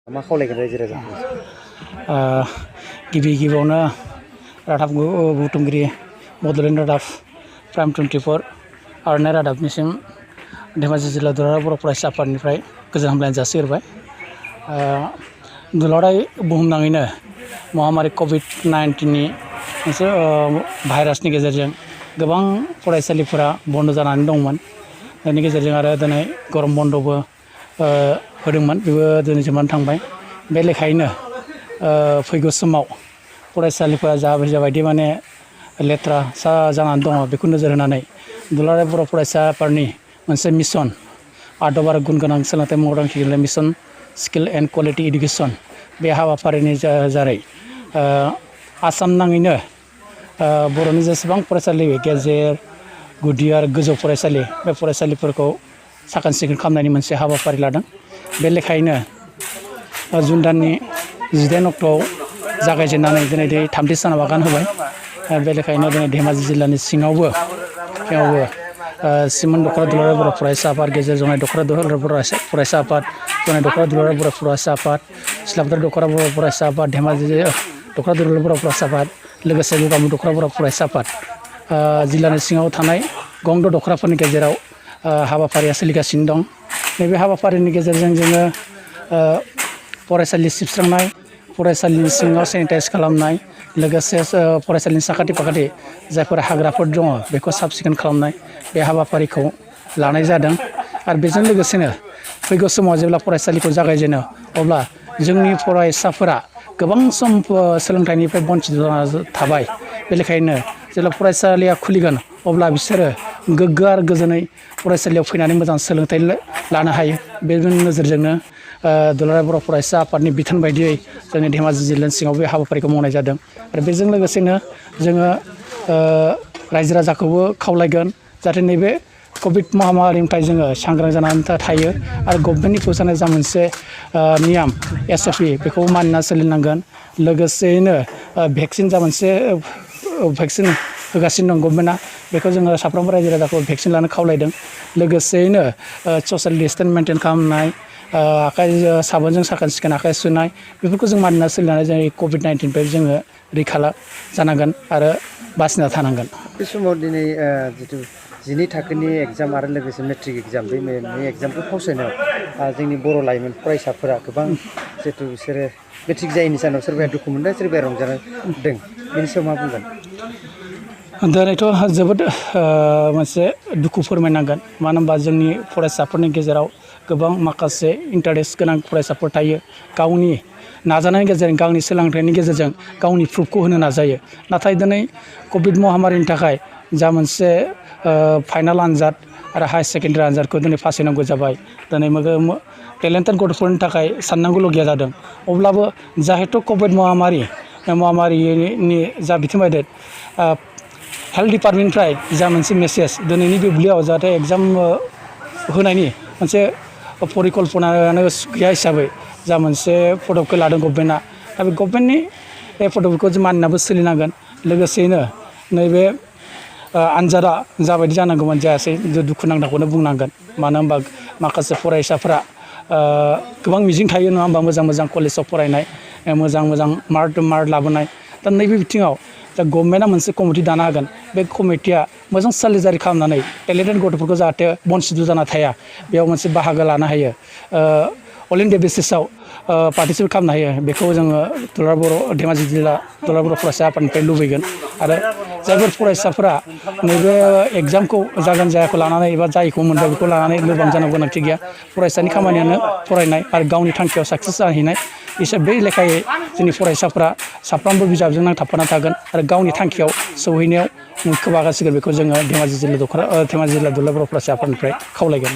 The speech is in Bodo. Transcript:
मा खावलायगोन रायजो राजाखौ? गिबियावनो रादाब बुथुमगिरि बड'लेण्ड रादाब प्राइम 24 आर'नाइ रादाबनिसिम धेमाजि जिल्ला दुलाराय बर' फरायसा आफादनिफ्राय गोजोन हामलायनाय जासिहरबाय। दुलाराय बुहुमनाङैनो महामारि कभिड-19नि मोनसे भाइरासनि गेजेरजों गोबां फरायसालिफोरा बन्द जानानै दंमोन। बेनि गेजेरजों आरो दिनै गरम बन्दबो होदोंमोन, बेबो दिनै जोबनानै थांबाय। बे लेखायैनो फैगौ समाव फरायसालिफोरा जाबायदि माने लेथ्रा जानानै दङ, बेखौ नोजोर होनानै दुलाराय बर' फरायसा आफादनि मोनसे मिशन आदब आरो गुन गोनां सोलोंथाइ मावदांथि mission skill and quality education, बे हाबाफारिनि जारै आसाम नाङैनो बर'नि जेसेबां फरायसालि गेजेर, गुदि आरो गोजौ फरायसालि, बे फरायसालिफोरखौ साखोन सिखोन खालामनायनि मोनसे हाबाफारि लादों। बे लेखायैनो जुन दाननि 18 अक्ट'आव जागायजेननानै दिनै 3थि सानाव आगान होबाय। बे लेखायैनो दिनै धेमाजि जिल्लानि सिङावबो सिमोन दख'रा दुलाराय बर' फरायसा आफाद, गेजेर जनाय दख'रा दुलाराय बर' फरायसा आफाद, जनाय दख'रा दुलाराय बर' फरायसा आफाद, सिलाफोथार दख'रा बर' फरायसा आफाद, धेमाजि दख'रा दुलाराय बर' फरायसा आफाद, लोगोसे गगामुग दख'रा बर' फरायसा आफाद, जिल्लानि सिङाव थानाय गंद' दख'राफोरनि गेजेराव हाबाफारिया सोलिगासिनो दं। नैबे हाबाफारिनि गेजेरजों जोङो फरायसालि सिबस्रांनाय, फरायसालिनि सिङाव सेनिटाइज खालामनाय, लोगोसे फरायसालिनि साखाथि फाखाथि जायफोर हाग्राफोर दङ बेखौ साब सिखोन खालामनाय, बे हाबाफारिखौ लानाय जादों। आरो बेजों लोगोसेनो फैगौ समाव जेब्ला फरायसालिखौ जागायजेनो अब्ला जोंनि फरायसाफोरा गोबां सम सोलोंथाइनिफ्राय बन्चित जाना थाबाय। बे लेखायैनो जेब्ला फरायसालिया खुलिगोन अब्ला बिसोरो गोग्गो आरो गोजोनै फरायसालियाव फैनानै मोजां सोलोंथाइ लानो हायो। बे नोजोरजोंनो दुलाराय बर' फरायसा आफादनि बिथोन बायदियै जोंनि धेमाजि जिल्लानि सिङाव बे हाबाफारिखौ मावनाय जादों। आरो बेजों लोगोसेनो जोङो रायजो राजाखौबो खावलायगोन जाहाथे नैबे कभिड महामारिनिफ्राय जोङो सांग्रां जानानै थायो आरो गभर्नमेन्टनि फोसावनाय जा मोनसे नियम SOP बेखौ मानिना सोलिनांगोन। लोगोसेयैनो भेक्सिन जा मोनसे भेक्सिन होगासिनो दं गभर्नमेन्टआ, बेखौ जोङो साफ्रोमबो रायजो राजाखौ भेक्सिन लानो खावलायदों। लोगोसेयैनो ससियेल डिस्टेन्स मेनटेन खालामनाय, आखाइ साबोनजों साखोन सिखोन आखाइ सुनाय, बेफोरखौ जों मानिना सोलिनानै जों कभिड-19निफ्राय जोङो रैखा जानांगोन आरो बासिना थानांगोन। बे समाव दिनै जिथु 12 थाखोनि एग्जाम आरो लोगोसे मेट्रिक एग्जाम, बे मोननै एग्जामखौ फावसायनायाव जोंनि बर' लाइमोन फरायसाफोरा गोबां जिथु बिसोरो मेट्रिक जायैनि जाहोनाव सोरबाया दुखु मोनदों, सोरबाया रंजादों। बेनि सायाव मा बुंगोन? दिनैथ' जोबोद मोनसे दुखु फोरमायनांगोन। मानो होनबा जोंनि फरायसाफोरनि गेजेराव गोबां माखासे इन्टारेस्ट गोनां फरायसाफोर थायो, गावनि नाजानायनि गेजेरजों, गावनि सोलोंथाइनि गेजेरजों गावनि प्रुफखौ होनो नाजायो। नाथाय दिनै कभिड महामारिनि थाखाय जा मोनसे फाइनाल आनजाद आरो हायार सेकेन्डारि आनजादखौ दिनै फासायनांगौ जाबाय। दिनै टेलेन्टेड गथ'फोरनि थाखाय साननांगौलगिया जादों। अब्लाबो जाहेथु कभिड महामारिनि जा बिथोन बायदि हेल्थ डिपार्टमेन्टनिफ्राय जा मोनसे मेसेज दिनैनि बुब्लियाव जाहाथे एग्जाम होनायनि मोनसे परिकल्पनायानो गैया हिसाबै जा मोनसे पदबखौ लादों गभर्नमेन्टआ, दा बे गभर्नमेन्टनि बे पदबखौ जों मानिनाबो सोलिनांगोन। लोगोसेयैनो नैबे आनजादा जाबायदि जानांगौमोन जायासै, जों दुखुनांथावखौनो बुंनांगोन। मानो होनबा माखासे फरायसाफोरा गोबां मिजिं थायो नङा होनबा, मोजां मोजां कलेजाव फरायनाय, मोजां मोजां मार्क लाबोनाय। दा नैबे बिथिङाव दा गभर्नमेन्टआ मोनसे कमिटि दानो हागोन। बे कमिटिया मोजां सालिजारि खालामनानै टेलेन्टेड गथ'फोरखौ जाहाथे बन्चित जाना थाया, बेयाव मोनसे बाहागो लानो हायो, अल इन्डिया बेसिसाव पार्टिसिपेट खालामनो हायो, बेखौ जोङो धेमाजि जिल्ला दुलाराय बर' फरायसा आफादनिफ्राय लुबैगोन। आरो जायफोर फरायसाफोरा नैबे एग्जामखौ जागोन जायाखौ लानानै एबा जायखौ मोनबाय बेखौ लानानै लोरबां जानो गोनांथि गैया। फरायसानि खामानियानो फरायनाय आरो गावनि थांखियाव साक्सेस जाहैनाय। बे लेखायै जोंनि फरायसाफोरा साफ्रोमबो बिजाबजों नांथाबना थागोन आरो गावनि थांखियाव सौहैनायाव मुखुब आगान सुरगोन, बेखौ जोङो धेमाजि जिल्ला दुलाराय बर' फरायसा आफादनिफ्राय खावलायगोन।